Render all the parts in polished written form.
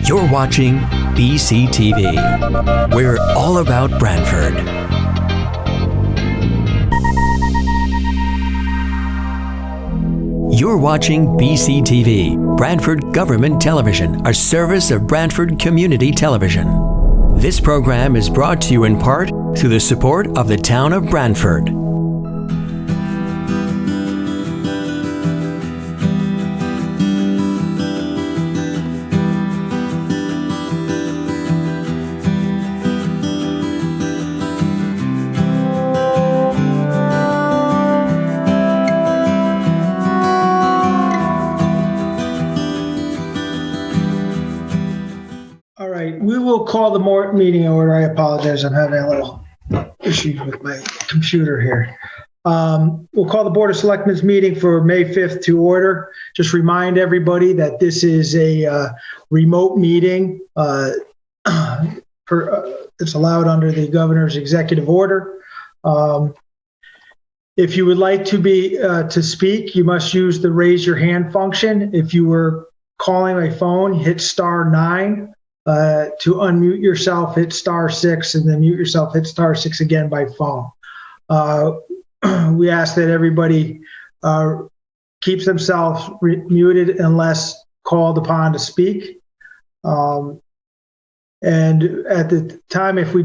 You're watching BCTV. We're all about Branford. You're watching BCTV, Branford Government Television, a service of Branford Community Television. This program is brought to you in part through the support of the town of Branford. We will call the meeting order. I apologize. I'm having a little issue with my computer here. We'll call the Board of Selectmen's meeting for May 5th to order. Just remind everybody that this is a remote meeting. It's allowed under the governor's executive order. If you would like to speak, you must use the raise your hand function. If you were calling a phone, hit *9. To unmute yourself, hit *6, and then mute yourself, hit *6 again by phone. We ask that everybody keeps themselves muted unless called upon to speak. And at the time, when we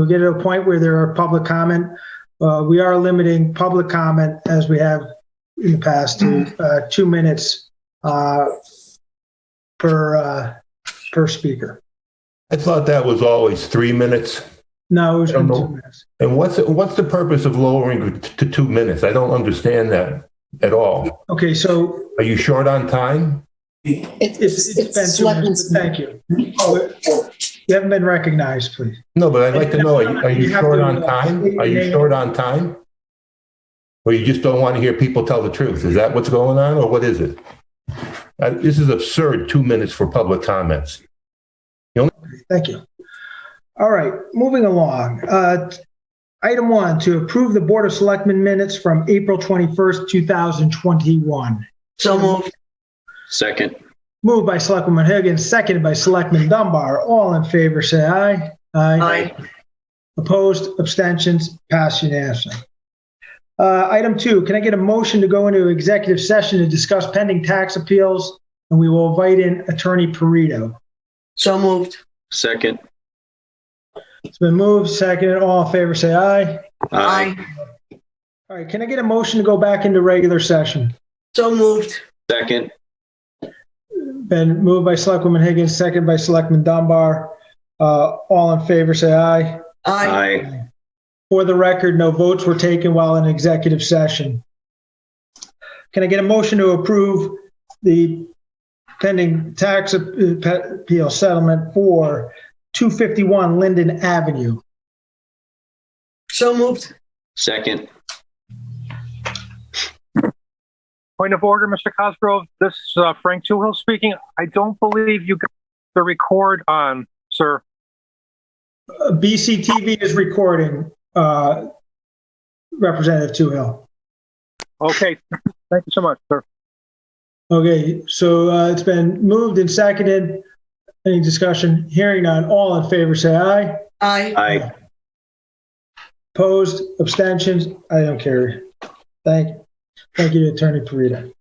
get to a point where there are public comment, we are limiting public comment, as we have in the past, to 2 minutes per speaker. I thought that was always 3 minutes. No, it was 2 minutes. And what's the purpose of lowering it to 2 minutes? I don't understand that at all. Okay, so are you short on time? It's been 2 minutes. Thank you. You haven't been recognized, please. No, but I'd like to know, are you short on time? Are you short on time? Or you just don't want to hear people tell the truth? Is that what's going on, or what is it? This is absurd, 2 minutes for public comments. Thank you. All right, moving along. Item 1, to approve the Board of Selectmen minutes from April 21st, 2021. So moved. Second. Moved by Selectwoman Higgins, seconded by Selectman Dunbar. All in favor, say aye. Aye. Opposed, abstentions, passed unanimously. Item 2, can I get a motion to go into executive session to discuss pending tax appeals? And we will invite in Attorney Perito. So moved. Second. It's been moved, seconded. All in favor, say aye. Aye. All right, can I get a motion to go back into regular session? So moved. Second. Been moved by Selectwoman Higgins, seconded by Selectman Dunbar. All in favor, say aye. Aye. For the record, no votes were taken while in executive session. Can I get a motion to approve the pending tax appeal settlement for 251 Linden Avenue? So moved. Second. Point of order, Mr. Cosgrove. This is Frank Toohill speaking. I don't believe you got the record on, sir. BCTV is recording, Representative Toohill. Okay. Thank you so much, sir. Okay, so it's been moved and seconded. Any discussion? Hearing none. All in favor, say aye. Aye. Aye. Opposed? Abstentions? I don't care. Thank you, Attorney Perito.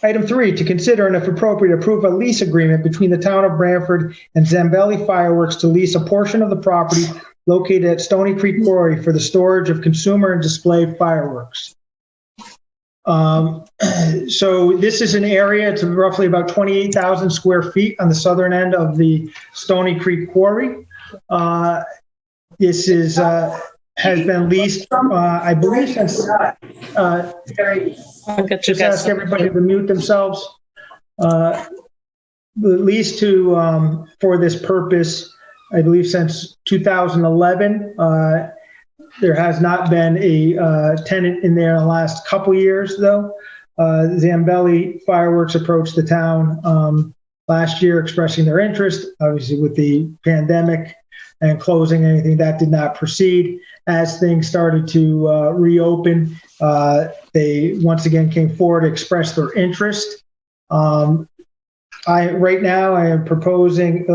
Item 3, to consider and if appropriate, approve a lease agreement between the town of Branford and Zambelli Fireworks to lease a portion of the property located at Stony Creek Quarry for the storage of consumer and display fireworks. So this is an area, it's roughly about 28,000 square feet on the southern end of the Stony Creek Quarry. This is, has been leased, I believe, since, just ask everybody to mute themselves. The lease for this purpose, I believe, since 2011. There has not been a tenant in there in the last couple years, though. Zambelli Fireworks approached the town last year expressing their interest. Obviously, with the pandemic and closing anything, that did not proceed. As things started to reopen, they once again came forward to express their interest. Right now, I am proposing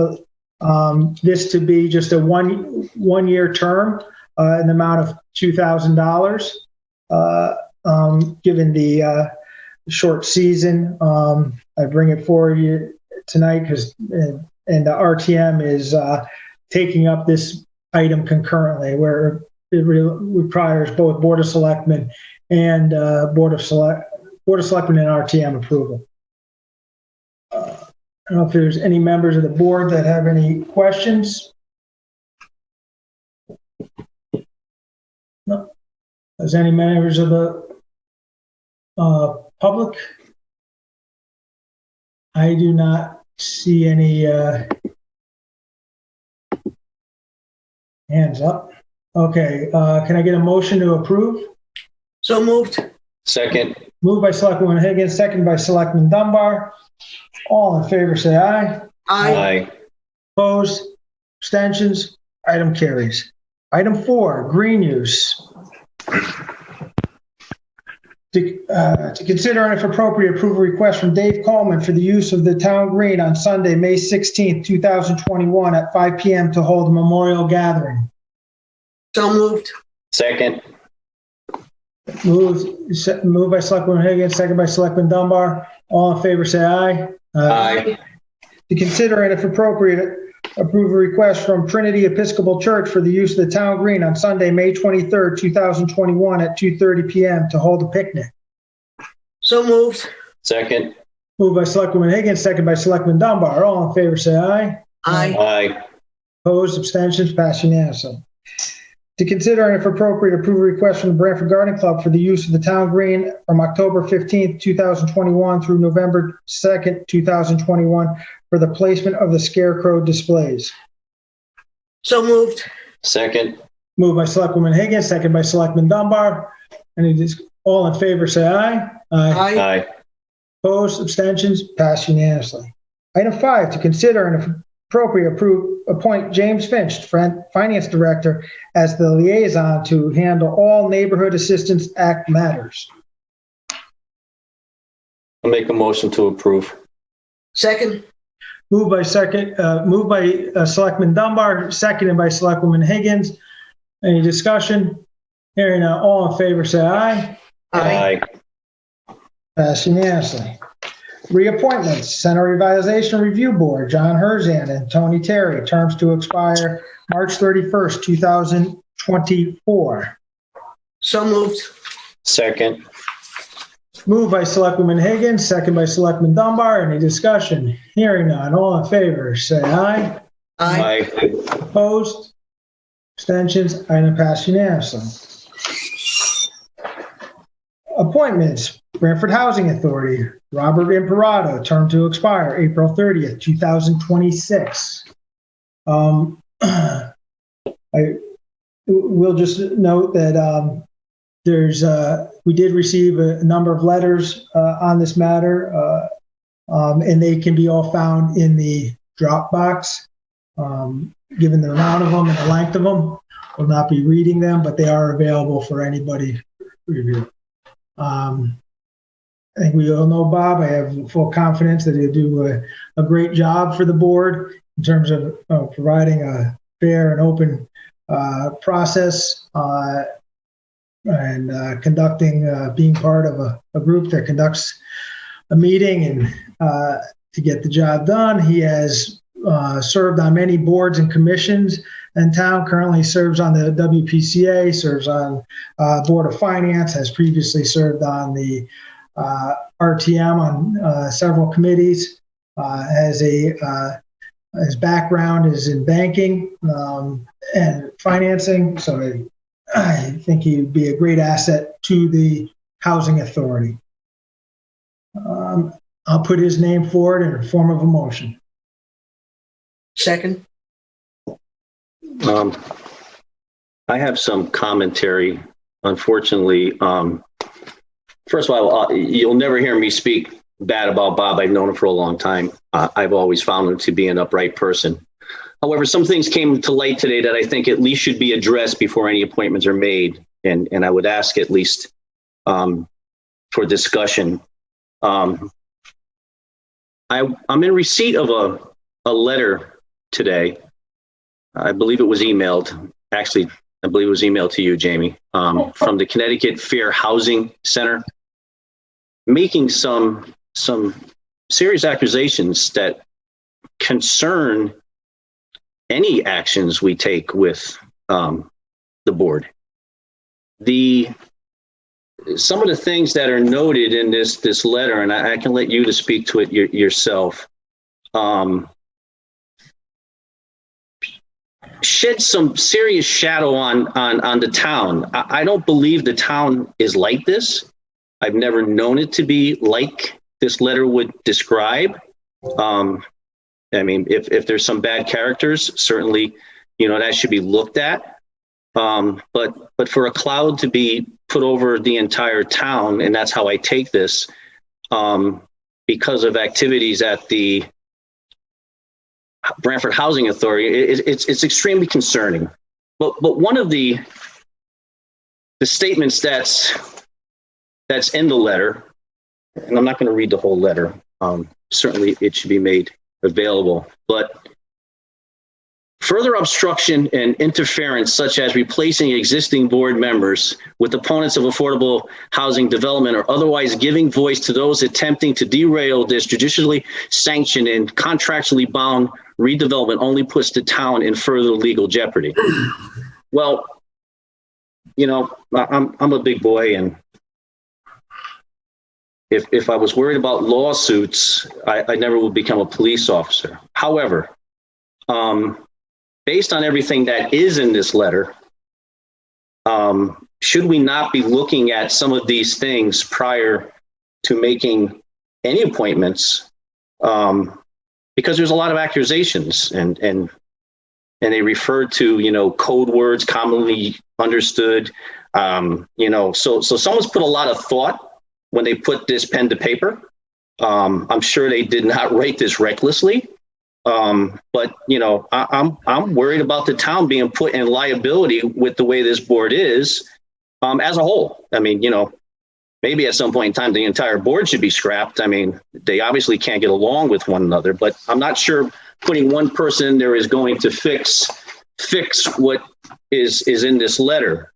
this to be just a one-year term in the amount of $2,000. Given the short season, I bring it forward you tonight because and the RTM is taking up this item concurrently, where it requires both Board of Selectmen and Board of Selectmen and RTM approval. I don't know if there's any members of the board that have any questions. No. Is any members of the public? I do not see any hands up. Okay, can I get a motion to approve? So moved. Second. Moved by Selectwoman Higgins, second by Selectman Dunbar. All in favor, say aye. Aye. Opposed? Abstentions? Item carries. Item 4, green use. To consider and if appropriate, approve a request from Dave Coleman for the use of the town green on Sunday, May 16th, 2021 at 5 p.m. to hold a memorial gathering. So moved. Second. Moved by Selectwoman Higgins, second by Selectman Dunbar. All in favor, say aye. Aye. To consider and if appropriate, approve a request from Trinity Episcopal Church for the use of the town green on Sunday, May 23rd, 2021 at 2:30 p.m. to hold a picnic. So moved. Second. Moved by Selectwoman Higgins, second by Selectman Dunbar. All in favor, say aye. Aye. Aye. Opposed, abstentions, passed unanimously. To consider and if appropriate, approve a request from the Branford Garden Club for the use of the town green from October 15th, 2021 through November 2nd, 2021 for the placement of the scarecrow displays. So moved. Second. Moved by Selectwoman Higgins, second by Selectman Dunbar. All in favor, say aye. Aye. Aye. Opposed, abstentions, passed unanimously. Item 5, to consider and if appropriate, appoint James Finch, Finance Director, as the liaison to handle all Neighborhood Assistance Act matters. I'll make a motion to approve. Second. Moved by Selectman Dunbar, seconded by Selectwoman Higgins. Any discussion? Hearing none, all in favor, say aye. Aye. Passed unanimously. Reappointments, Center Revitalization Review Board, John Herzan and Tony Terry, terms to expire March 31st, 2024. So moved. Second. Moved by Selectwoman Higgins, second by Selectman Dunbar. Any discussion? Hearing none, all in favor, say aye. Aye. Opposed? Abstentions? Item passed unanimously. Appointments, Branford Housing Authority, Robert Imperato, term to expire April 30th, 2026. I will just note that we did receive a number of letters on this matter, and they can be all found in the Dropbox. Given the amount of them and the length of them, we'll not be reading them, but they are available for anybody to review. I think we all know Bob. I have full confidence that he'll do a great job for the board in terms of providing a fair and open process and being part of a group that conducts a meeting and to get the job done. He has served on many boards and commissions in town, currently serves on the WPCA, serves on Board of Finance, has previously served on the RTM on several committees, his background is in banking and financing, so I think he would be a great asset to the Housing Authority. I'll put his name forward in the form of a motion. Second. I have some commentary. Unfortunately, first of all, you'll never hear me speak bad about Bob. I've known him for a long time. I've always found him to be an upright person. However, some things came to light today that I think at least should be addressed before any appointments are made. And I would ask at least for discussion. I'm I'm in receipt of a letter today. I believe it was emailed. Actually, I believe it was emailed to you, Jamie, from the Connecticut Fair Housing Center, making some serious accusations that concern any actions we take with the board. Some of the things that are noted in this letter, and I can let you to speak to it yourself, shed some serious shadow on the town. I don't believe the town is like this. I've never known it to be like this letter would describe. I mean, if there's some bad characters, certainly, that should be looked at. But for a cloud to be put over the entire town, and that's how I take this, because of activities at the Branford Housing Authority, it's extremely concerning. But one of the statements that's in the letter, and I'm not going to read the whole letter. Certainly, it should be made available, but further obstruction and interference, such as replacing existing board members with opponents of affordable housing development or otherwise giving voice to those attempting to derail this judicially sanctioned and contractually bound redevelopment, only puts the town in further legal jeopardy. Well, I'm a big boy, and if I was worried about lawsuits, I never would become a police officer. However, based on everything that is in this letter, should we not be looking at some of these things prior to making any appointments? Because there's a lot of accusations, and they refer to code words commonly understood. So someone's put a lot of thought when they put this pen to paper. I'm sure they did not write this recklessly. But I'm worried about the town being put in liability with the way this board is, as a whole. I mean, maybe at some point in time, the entire board should be scrapped. I mean, they obviously can't get along with one another, but I'm not sure putting one person in there is going to fix what is in this letter.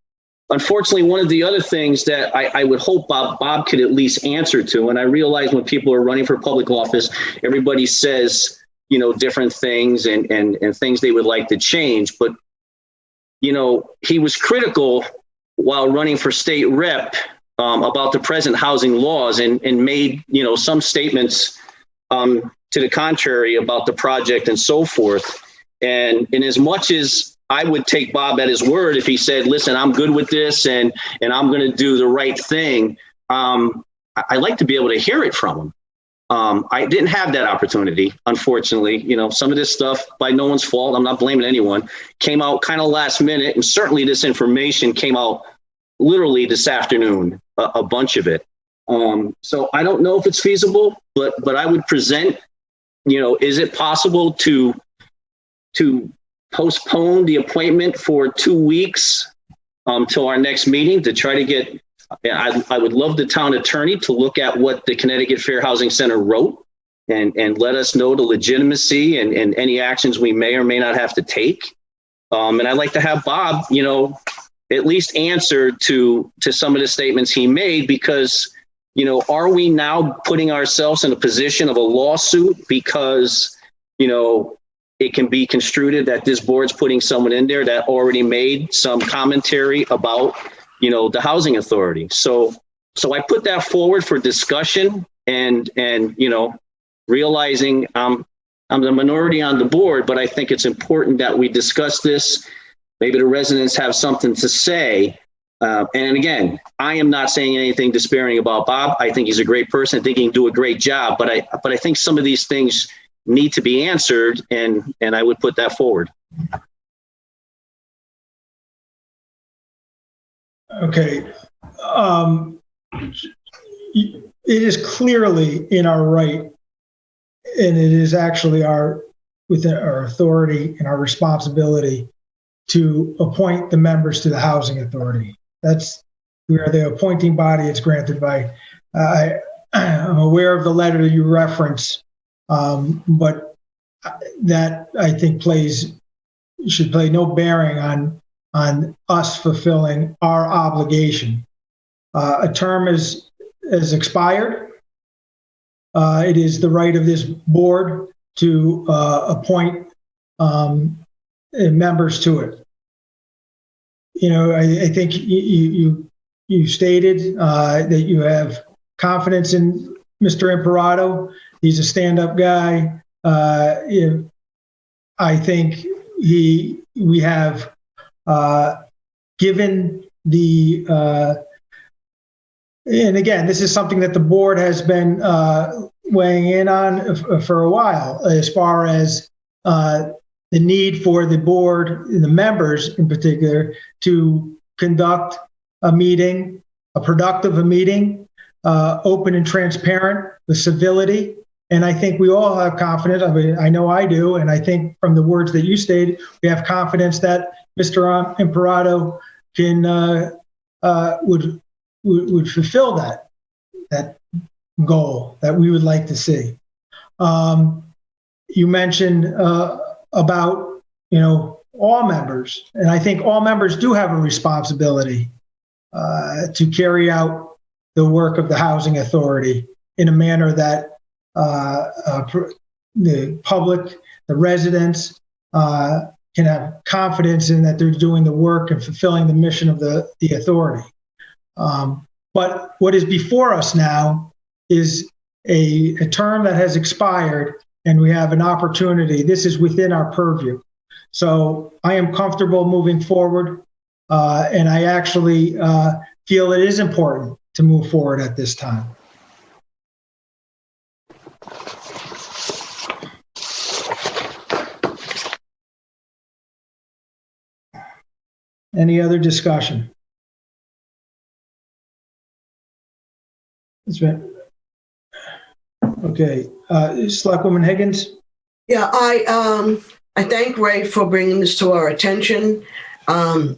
Unfortunately, one of the other things that I would hope Bob could at least answer to, and I realize when people are running for public office, everybody says, different things and things they would like to change. But, he was critical while running for state rep about the present housing laws and made, some statements to the contrary about the project and so forth. And in as much as I would take Bob at his word, if he said, listen, I'm good with this and I'm going to do the right thing, I like to be able to hear it from him. I didn't have that opportunity, unfortunately. Some of this stuff, by no one's fault, I'm not blaming anyone, came out kind of last minute. And certainly this information came out literally this afternoon, a bunch of it. So I don't know if it's feasible, but I would present, is it possible to postpone the appointment for 2 weeks till our next meeting to try to get, I would love the town attorney to look at what the Connecticut Fair Housing Center wrote and let us know the legitimacy and any actions we may or may not have to take. And I'd like to have Bob, at least answer to some of the statements he made, because, are we now putting ourselves in a position of a lawsuit because, it can be construed that this board's putting someone in there that already made some commentary about, the housing authority. So I put that forward for discussion and realizing I'm the minority on the board, but I think it's important that we discuss this. Maybe the residents have something to say. And again, I am not saying anything disparaging about Bob. I think he's a great person. I think he can do a great job, but I think some of these things need to be answered, and I would put that forward. Okay. It is clearly in our right, and it is actually within our authority and our responsibility to appoint the members to the housing authority. We are the appointing body. It's granted by, I'm aware of the letter that you reference. But that, I think, should play no bearing on us fulfilling our obligation. A term has expired. It is the right of this board to appoint members to it. You know, I think you stated that you have confidence in Mr. Imperato. He's a stand-up guy. I think we have given the and again, this is something that the board has been weighing in on for a while, as far as the need for the board, the members in particular, to conduct a meeting, a productive meeting, open and transparent, with civility. And I think we all have confidence. I mean, I know I do, and I think from the words that you stated, we have confidence that Mr. Imperato can would fulfill that goal that we would like to see. You mentioned about, you know, all members, and I think all members do have a responsibility to carry out the work of the housing authority in a manner that the public, the residents, can have confidence in that they're doing the work and fulfilling the mission of the authority. But what is before us now is a term that has expired, and we have an opportunity. This is within our purview. So I am comfortable moving forward, and I actually feel it is important to move forward at this time. Any other discussion? Okay, Selectwoman Higgins? Yeah, I thank Ray for bringing this to our attention. I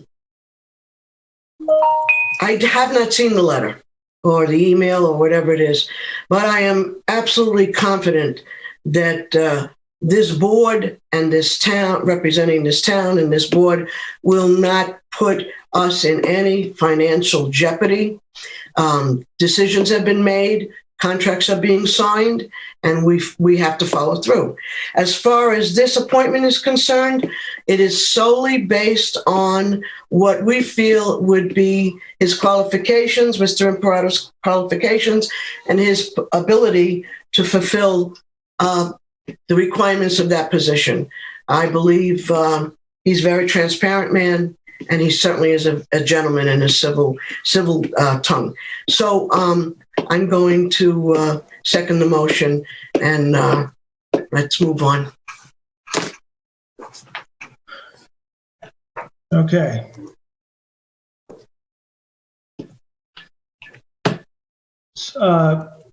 have not seen the letter or the email or whatever it is, but I am absolutely confident that this board and this town, representing this town and this board, will not put us in any financial jeopardy. Decisions have been made, contracts are being signed, and we have to follow through. As far as this appointment is concerned, it is solely based on what we feel would be his qualifications, Mr. Imperato's qualifications, and his ability to fulfill the requirements of that position. I believe he's a very transparent man, and he certainly is a gentleman and a civil tongue. So I'm going to second the motion, and let's move on. Okay.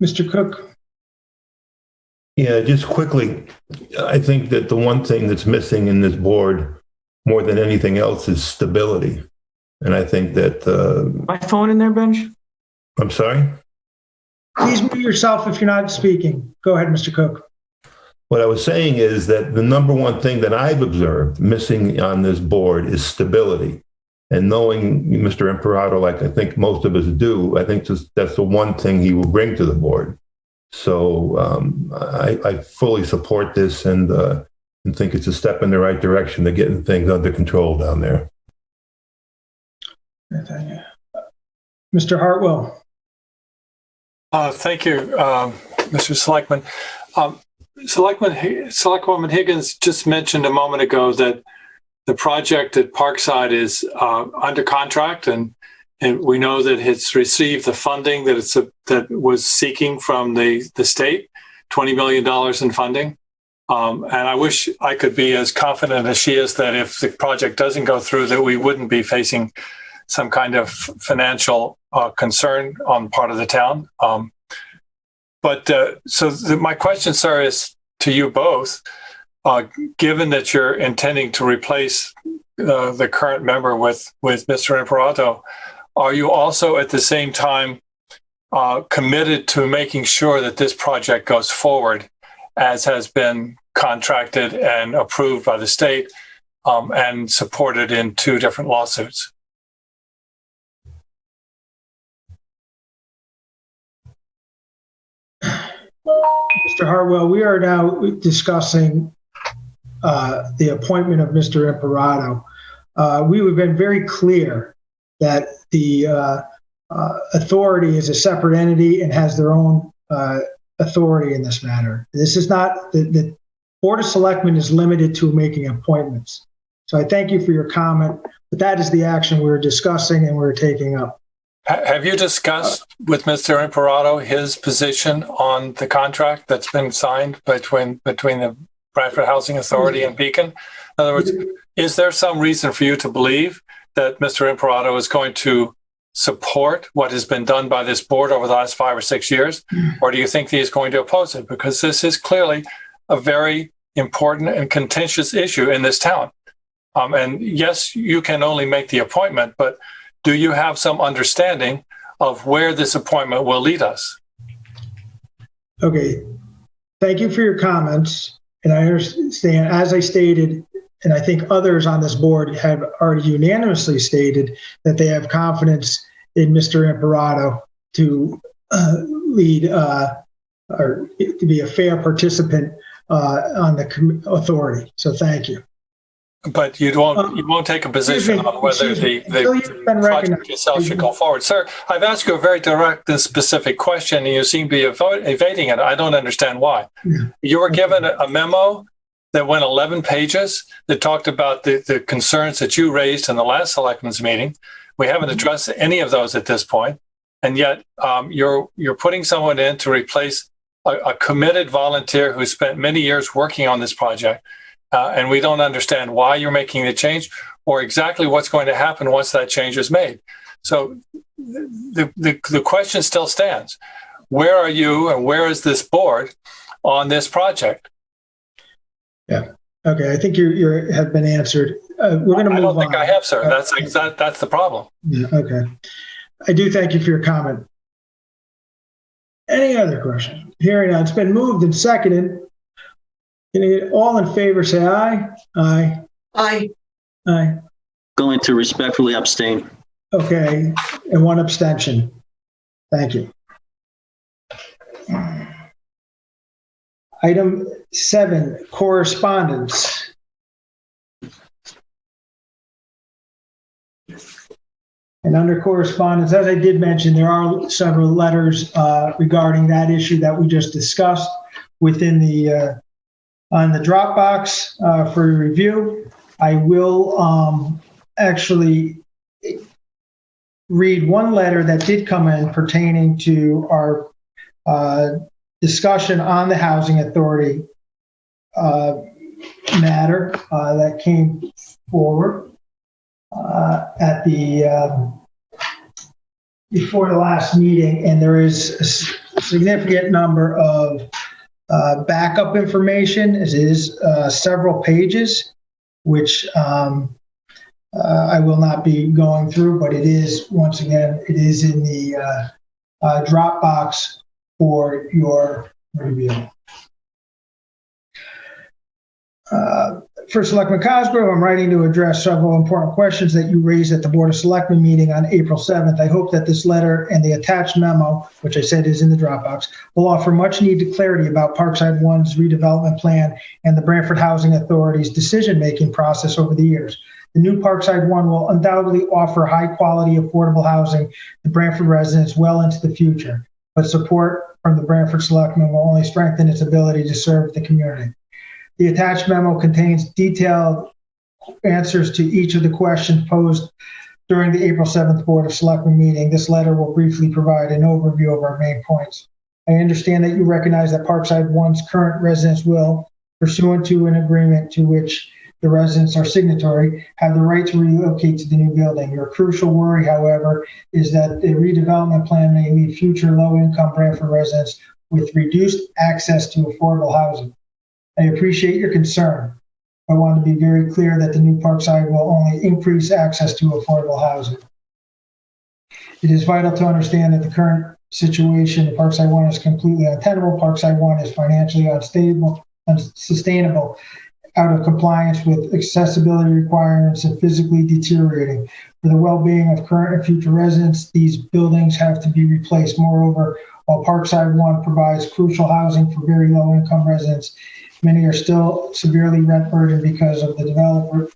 Mr. Cook? Yeah, just quickly, I think that the one thing that's missing in this board more than anything else is stability. And I think that... My phone in there, Benj? I'm sorry? Please mute yourself if you're not speaking. Go ahead, Mr. Cook. What I was saying is that the number one thing that I've observed missing on this board is stability. And knowing Mr. Imperato, like I think most of us do, I think that's the one thing he will bring to the board. So I fully support this and think it's a step in the right direction to getting things under control down there. Mr. Hartwell. Thank you, Mr. Selectman. Selectwoman Higgins just mentioned a moment ago that the project at Parkside is under contract, and we know that it's received the funding that was seeking from the state, $20 million in funding. And I wish I could be as confident as she is that if the project doesn't go through, that we wouldn't be facing some kind of financial concern on the part of the town. My question, sir, is to you both. Given that you're intending to replace the current member with Mr. Imperato, are you also at the same time committed to making sure that this project goes forward as has been contracted and approved by the state and supported in 2 different lawsuits. Mr. Hartwell, we are now discussing the appointment of Mr. Imperato. We have been very clear that the authority is a separate entity and has their own authority in this matter. This is not, the Board of Selectmen is limited to making appointments. So I thank you for your comment, but that is the action we're discussing and we're taking up. Have you discussed with Mr. Imperato his position on the contract that's been signed between the Branford Housing Authority and Beacon? In other words, is there some reason for you to believe that Mr. Imperato is going to support what has been done by this board over the last 5 or 6 years? Or do you think he is going to oppose it? Because this is clearly a very important and contentious issue in this town. And yes, you can only make the appointment, but do you have some understanding of where this appointment will lead us? Okay. Thank you for your comments. And I understand, as I stated, and I think others on this board have already unanimously stated that they have confidence in Mr. Imperato to lead or to be a fair participant on the authority. So thank you. But you won't take a position on whether the project itself should go forward. Sir, I've asked you a very direct and specific question, and you seem to be evading it. I don't understand why. Yeah. You were given a memo that went 11 pages that talked about the concerns that you raised in the last Selectmen's meeting. We haven't addressed any of those at this point, and yet you're putting someone in to replace a committed volunteer who spent many years working on this project. And we don't understand why you're making the change or exactly what's going to happen once that change is made. So the question still stands. Where are you and where is this board on this project? Yeah. Okay. I think you have been answered. We're going to move on. I don't think I have, sir. That's the problem. Yeah, okay. I do thank you for your comment. Any other questions? Hearing none. It's been moved and seconded. All in favor, say aye. Aye. Aye. Aye. Going to respectfully abstain. Okay, and 1 abstention. Thank you. Item 7, correspondence. And under correspondence, as I did mention, there are several letters regarding that issue that we just discussed within the on the Dropbox for review. I will actually read one letter that did come in pertaining to our discussion on the Housing Authority matter that came forward at the before the last meeting, and there is a significant number of backup information. It is several pages, which I will not be going through, but it is, once again, it is in the Dropbox for your review. For Selectman Cosgrove, I'm writing to address several important questions that you raised at the Board of Selectmen meeting on April 7th. I hope that this letter and the attached memo, which I said is in the Dropbox, will offer much needed clarity about Parkside 1's redevelopment plan and the Branford Housing Authority's decision-making process over the years. The new Parkside 1 will undoubtedly offer high-quality, affordable housing to Branford residents well into the future, but support from the Branford Selectmen will only strengthen its ability to serve the community. The attached memo contains detailed answers to each of the questions posed during the April 7th Board of Selectmen meeting. This letter will briefly provide an overview of our main points. I understand that you recognize that Parkside 1's current residents will, pursuant to an agreement to which the residents are signatory, have the right to relocate to the new building. Your crucial worry, however, is that the redevelopment plan may leave future low-income Branford residents with reduced access to affordable housing. I appreciate your concern. I want to be very clear that the new Parkside will only increase access to affordable housing. It is vital to understand that the current situation. Parkside 1 is completely untenable. Parkside 1 is financially unsustainable, out of compliance with accessibility requirements and physically deteriorating. For the well-being of current and future residents, these buildings have to be replaced. Moreover, while Parkside 1 provides crucial housing for very low-income residents, many are still severely rent burdened because of the developer's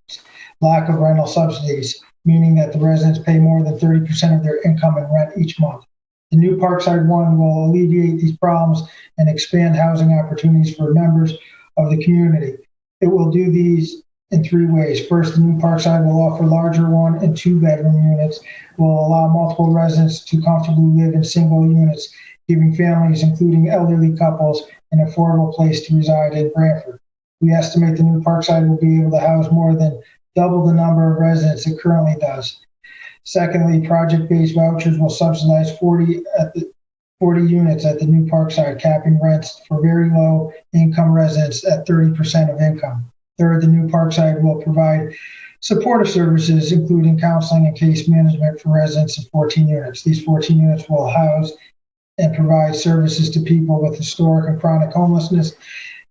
lack of rental subsidies, meaning that the residents pay more than 30% of their income in rent each month. The new Parkside 1 will alleviate these problems and expand housing opportunities for members of the community. It will do these in 3 ways. First, the new Parkside will offer larger 1- and 2-bedroom units, will allow multiple residents to comfortably live in single units, giving families, including elderly couples, an affordable place to reside in Branford. We estimate the new Parkside will be able to house more than double the number of residents it currently does. Secondly, project-based vouchers will subsidize 40 units at the new Parkside, capping rents for very low income residents at 30% of income. Third, the new Parkside will provide supportive services, including counseling and case management for residents of 14 units. These 14 units will house and provide services to people with historic and chronic homelessness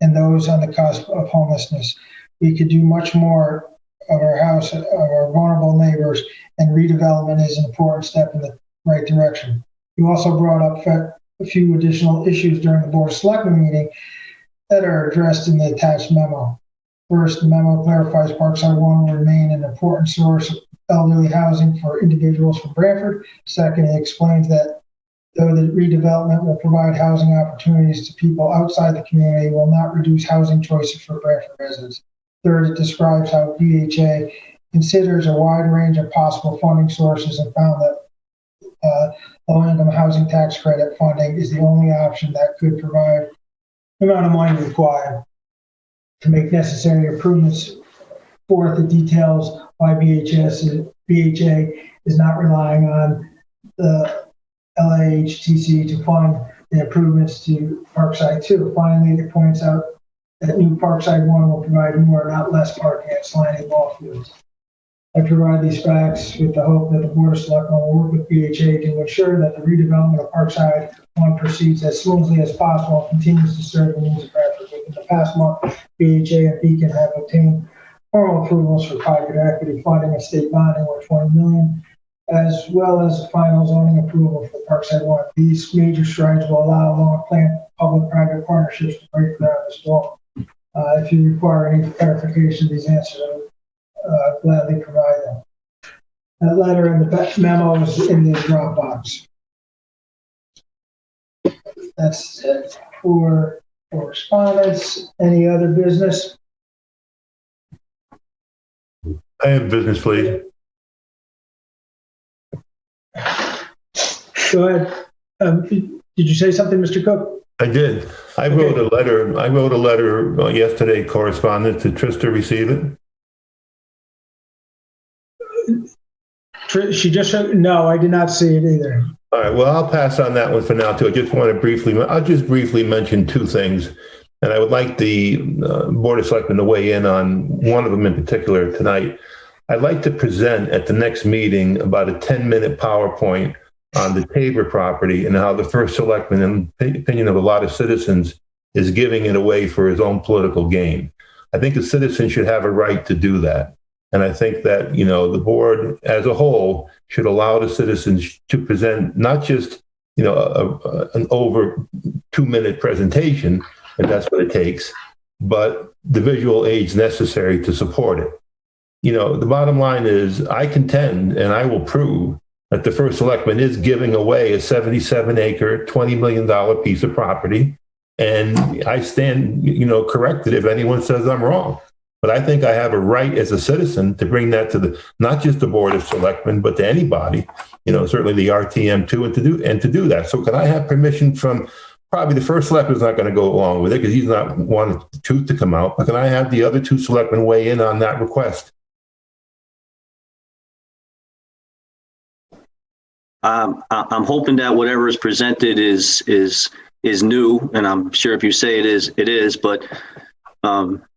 and those on the cusp of homelessness. We could do much more of our vulnerable neighbors, and redevelopment is an important step in the right direction. You also brought up a few additional issues during the Board of Selectmen meeting that are addressed in the attached memo. First, the memo clarifies Parkside 1 will remain an important source of elderly housing for individuals from Branford. Second, it explains that though the redevelopment will provide housing opportunities to people outside the community, it will not reduce housing choices for Branford residents. Third, it describes how BHA considers a wide range of possible funding sources and found that low-income housing tax credit funding is the only option that could provide the amount of money required to make necessary improvements. Fourth, it details why BHA is not relying on the LAHTC to fund the improvements to Parkside 2. Finally, it points out that new Parkside 1 will provide more, not less, parking at slanted ball fields. I provide these facts with the hope that the Board of Selectmen will work with BHA to ensure that the redevelopment of Parkside 1 proceeds as smoothly as possible and continues to serve the needs of Branford. Within the past month, BHA and Beacon have obtained formal approvals for private equity funding and state bonding worth $20 million, as well as final zoning approval for Parkside 1. These major strides will allow long-planned public-private partnerships to break ground this fall. If you require any clarification of these answers, I'll gladly provide them. That letter and the memo is in the Dropbox. That's it for correspondence. Any other business? I have business, please. Go ahead. Did you say something, Mr. Cook? I did. I wrote a letter yesterday, correspondence. Did Trista receive it? She just no, I did not see it either. All right. Well, I'll pass on that one for now too. I'll just briefly mention 2 things, and I would like the Board of Selectmen to weigh in on one of them in particular tonight. I'd like to present at the next meeting about a 10-minute PowerPoint on the Tabor property and how the first selectman, in the opinion of a lot of citizens, is giving it away for his own political gain. I think a citizen should have a right to do that. And I think that, the board as a whole should allow the citizens to present not just, an over 2-minute presentation, if that's what it takes, but the visual aids necessary to support it. The bottom line is I contend and I will prove that the first selectman is giving away a 77-acre, $20 million piece of property. And I stand, corrected if anyone says I'm wrong. But I think I have a right as a citizen to bring that to not just the Board of Selectmen, but to anybody, certainly the RTM too, and to do that. So can I have permission from, probably the first selectman's not going to go along with it because he's not wanting the truth to come out, but can I have the other 2 selectmen weigh in on that request? I'm hoping that whatever is presented is new, and I'm sure if you say it is. But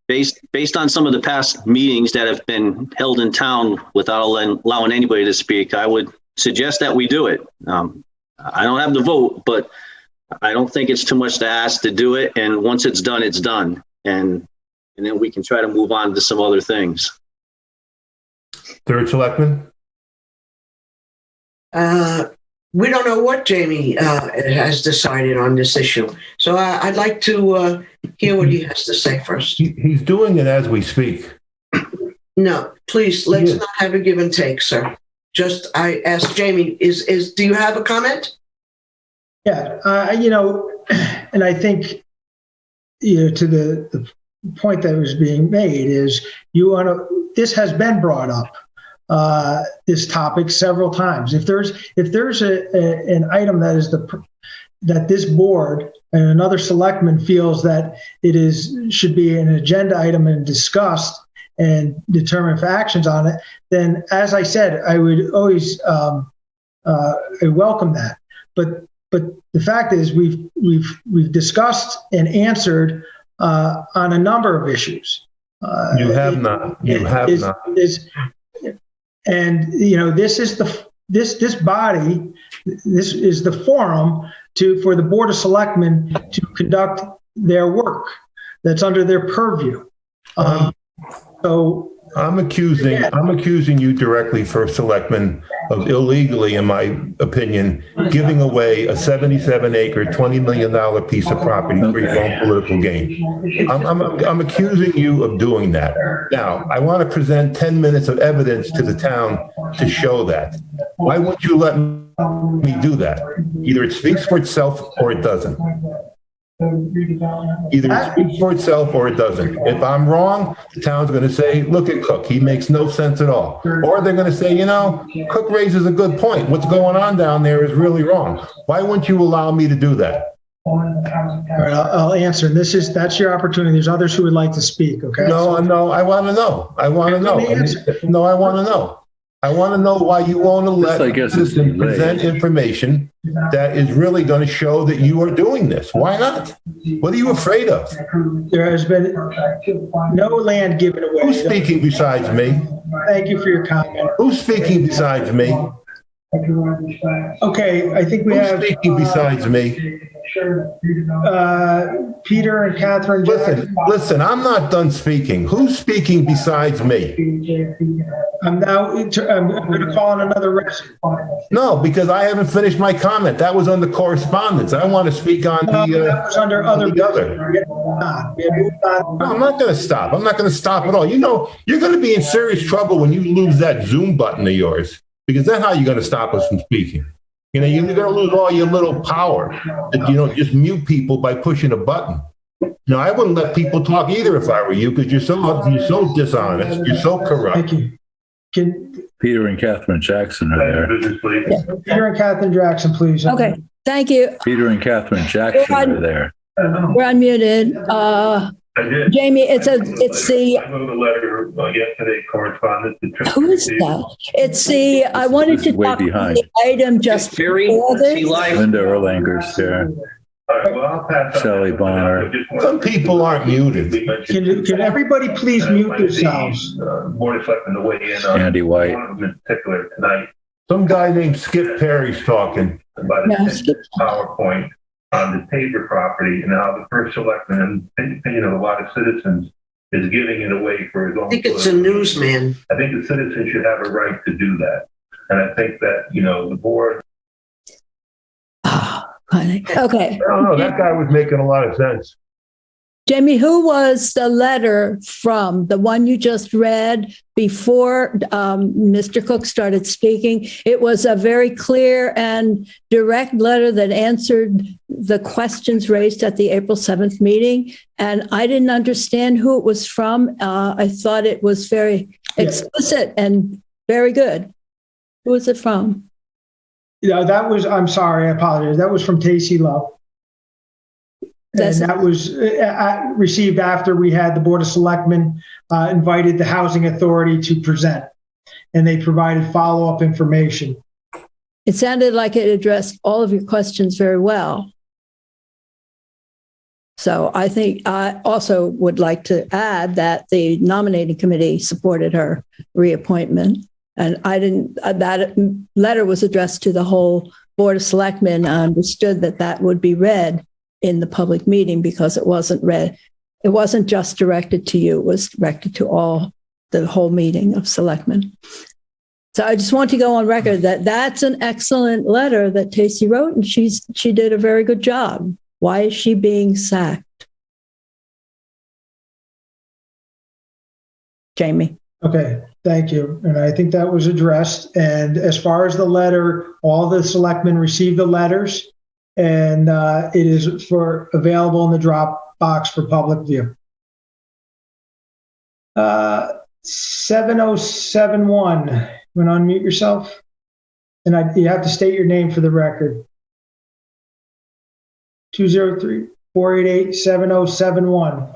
based on some of the past meetings that have been held in town without allowing anybody to speak, I would suggest that we do it. I don't have the vote, but I don't think it's too much to ask to do it. And once it's done, it's done. And then we can try to move on to some other things. Third Selectman? We don't know what Jamie has decided on this issue. So I'd like to hear what he has to say first. He's doing it as we speak. No, please, let's not have a give and take, sir. Just, I asked Jamie, do you have a comment? Yeah, and I think, to the point that was being made is this has been brought up, this topic several times. If there's an item that this board and another selectman feels that should be an agenda item and discussed and determine for actions on it, then as I said, I would always I welcome that. But the fact is, we've discussed and answered on a number of issues. You have not. You have not. And this is this body. This is the forum for the Board of Selectmen to conduct their work. That's under their purview. So I'm accusing you directly, First Selectman, of illegally, in my opinion, giving away a 77-acre, $20 million piece of property for your own political gain. I'm accusing you of doing that. Now, I want to present 10 minutes of evidence to the town to show that. Why won't you let me do that? Either it speaks for itself or it doesn't. Either it speaks for itself or it doesn't. If I'm wrong, the town's going to say, look at Cook. He makes no sense at all. Or they're going to say, Cook raises a good point. What's going on down there is really wrong. Why wouldn't you allow me to do that? All right, I'll answer. That's your opportunity. There's others who would like to speak, okay? No, I want to know. I want to know. I want to know. I want to know why you won't let the citizen present information that is really going to show that you are doing this. Why not? What are you afraid of? There has been no land given away. Who's speaking besides me? Thank you for your comment. Who's speaking besides me? Okay, I think we have... Who's speaking besides me? Peter and Catherine Jackson. Listen, I'm not done speaking. Who's speaking besides me? I'm going to call on another resident. No, because I haven't finished my comment. That was under correspondence. I want to speak on that was under other. No, I'm not going to stop. I'm not going to stop at all. You're going to be in serious trouble when you lose that Zoom button of yours, because that's how you're going to stop us from speaking. You're going to lose all your little power. Just mute people by pushing a button. No, I wouldn't let people talk either if I were you, because you're so dishonest. You're so corrupt. Thank you. Peter and Catherine Jackson are there. Yeah. Peter and Catherine Jackson, please. Okay, thank you. Peter and Catherine Jackson are there. We're unmuted. Jamie, it's the. I wrote a letter yesterday, correspondence. Who is that? It's the. I wanted to talk about the item just before this. Linda Erlanger's there. Shelley Bonner. Some people aren't muted. Can everybody please mute themselves? Board of Selectmen to weigh in on Andy White. one of them in particular tonight. Some guy named Skip Perry's talking about his PowerPoint on the Tabor property and how the First Selectman, in opinion of a lot of citizens, is giving it away for his own. I think it's a newsman. I think the citizens should have a right to do that. And I think that, the board. Okay. I don't know. That guy was making a lot of sense. Jamie, who was the letter from? The one you just read before Mr. Cook started speaking? It was a very clear and direct letter that answered the questions raised at the April 7th meeting. And I didn't understand who it was from. I thought it was very explicit and very good. Who was it from? I'm sorry, I apologize. That was from Tacey Love. And that was received after we had the Board of Selectmen invited the Housing Authority to present, and they provided follow-up information. It sounded like it addressed all of your questions very well. So I think I also would like to add that the nominating committee supported her reappointment. And that letter was addressed to the whole Board of Selectmen understood that that would be read in the public meeting because it wasn't read. It wasn't just directed to you, it was directed to the whole meeting of Selectmen. So I just want to go on record that that's an excellent letter that Tacey wrote, and she did a very good job. Why is she being sacked? Jamie. Okay, thank you. And I think that was addressed. And as far as the letter, all the selectmen received the letters, and it is available in the Dropbox for public view. 7071, you want to unmute yourself? And you have to state your name for the record. 203-488-7071.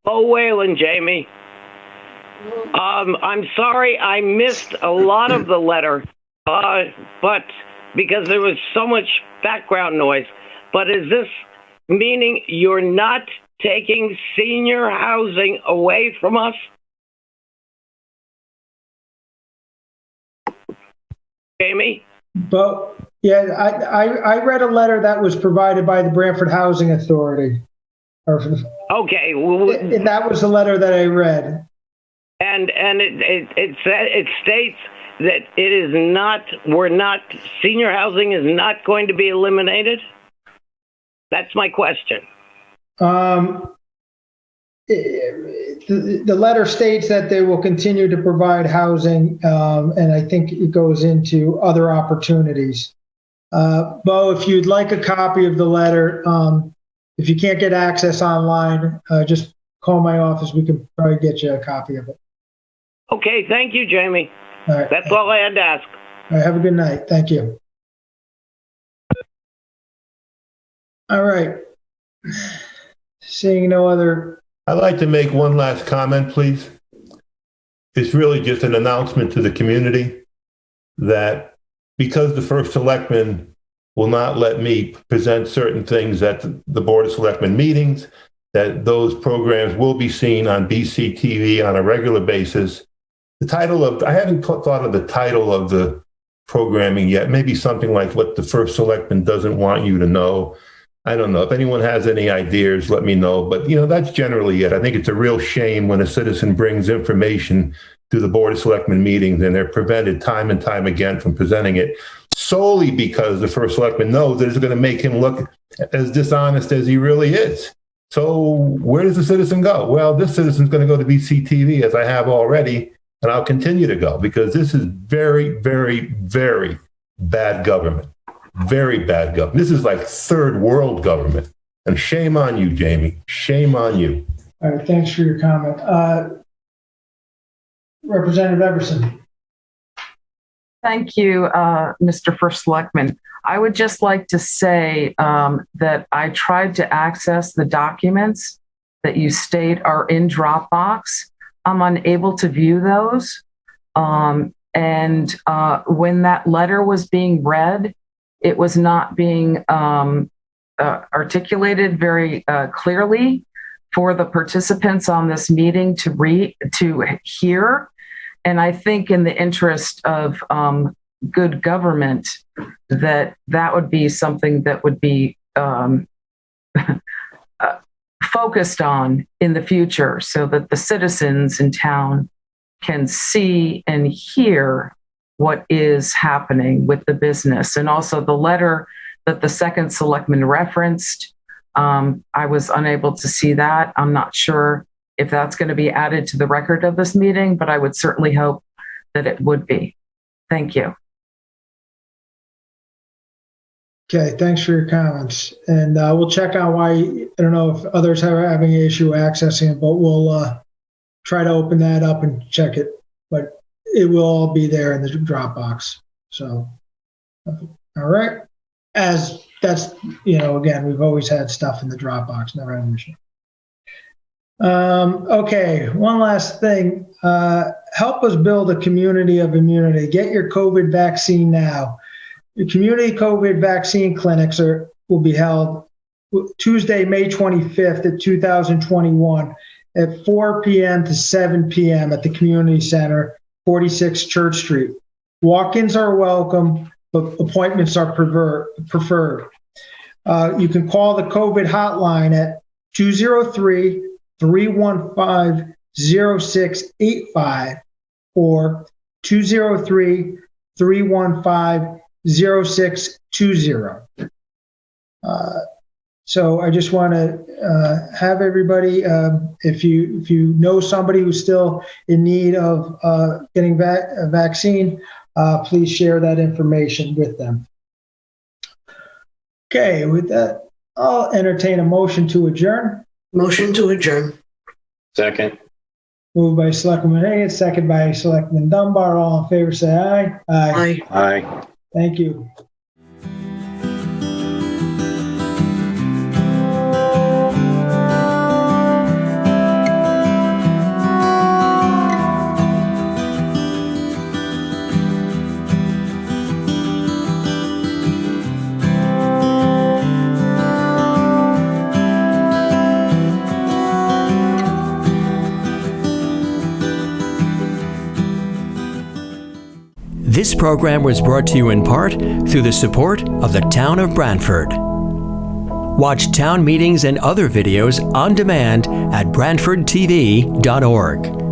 Oh, Wayland, Jamie. I'm sorry I missed a lot of the letter, but because there was so much background noise. But is this meaning you're not taking senior housing away from us? Jamie? But yeah, I read a letter that was provided by the Branford Housing Authority. Okay. And that was the letter that I read. And it states that it is not, senior housing is not going to be eliminated? That's my question. The letter states that they will continue to provide housing, and I think it goes into other opportunities. Bo, if you'd like a copy of the letter, if you can't get access online, just call my office. We can probably get you a copy of it. Okay, thank you, Jamie. All right. That's all I had to ask. All right, have a good night. Thank you. All right. Seeing no other. I'd like to make one last comment, please. It's really just an announcement to the community that because the first selectman will not let me present certain things at the Board of Selectmen meetings, that those programs will be seen on BCTV on a regular basis. The title of, I haven't thought of the title of the programming yet, maybe something like what the first selectman doesn't want you to know. I don't know. If anyone has any ideas, let me know. But, that's generally it. I think it's a real shame when a citizen brings information to the Board of Selectmen meetings and they're prevented time and time again from presenting it solely because the first selectman knows that it's going to make him look as dishonest as he really is. So where does the citizen go? Well, this citizen's going to go to BCTV, as I have already, and I'll continue to go because this is very, very, very bad government. Very bad government. This is like third world government. And shame on you, Jamie. Shame on you. All right, thanks for your comment. Representative Everson. Thank you, Mr. First Selectman. I would just like to say that I tried to access the documents that you state are in Dropbox. I'm unable to view those. And when that letter was being read, it was not being articulated very clearly for the participants on this meeting to hear. And I think in the interest of good government, that would be something that would be focused on in the future so that the citizens in town can see and hear what is happening with the business. And also the letter that the second selectman referenced, I was unable to see that. I'm not sure if that's going to be added to the record of this meeting, but I would certainly hope that it would be. Thank you. Okay, thanks for your comments. And we'll check on why, I don't know if others are having an issue accessing it, but we'll try to open that up and check it. But it will all be there in the Dropbox. So, all right. As that's, again, we've always had stuff in the Dropbox, never had an issue. Okay, one last thing. Help us build a community of immunity. Get your COVID vaccine now. The community COVID vaccine clinics will be held Tuesday, May 25th at 2021 at 4 p.m. to 7 p.m. at the community center 46 Church Street. Walk-ins are welcome, but appointments are preferred. You can call the COVID hotline at 203-315-0685 or 203-315-0620. So I just want to have everybody, if you know somebody who's still in need of getting a vaccine, please share that information with them. Okay, with that, I'll entertain a motion to adjourn. Motion to adjourn. Second. Moved by Selectman Hayes, second by Selectman Dunbar. All in favor, say aye. Aye. Aye. Thank you. This program was brought to you in part through the support of the Town of Branford. Watch town meetings and other videos on demand at BranfordTV.org.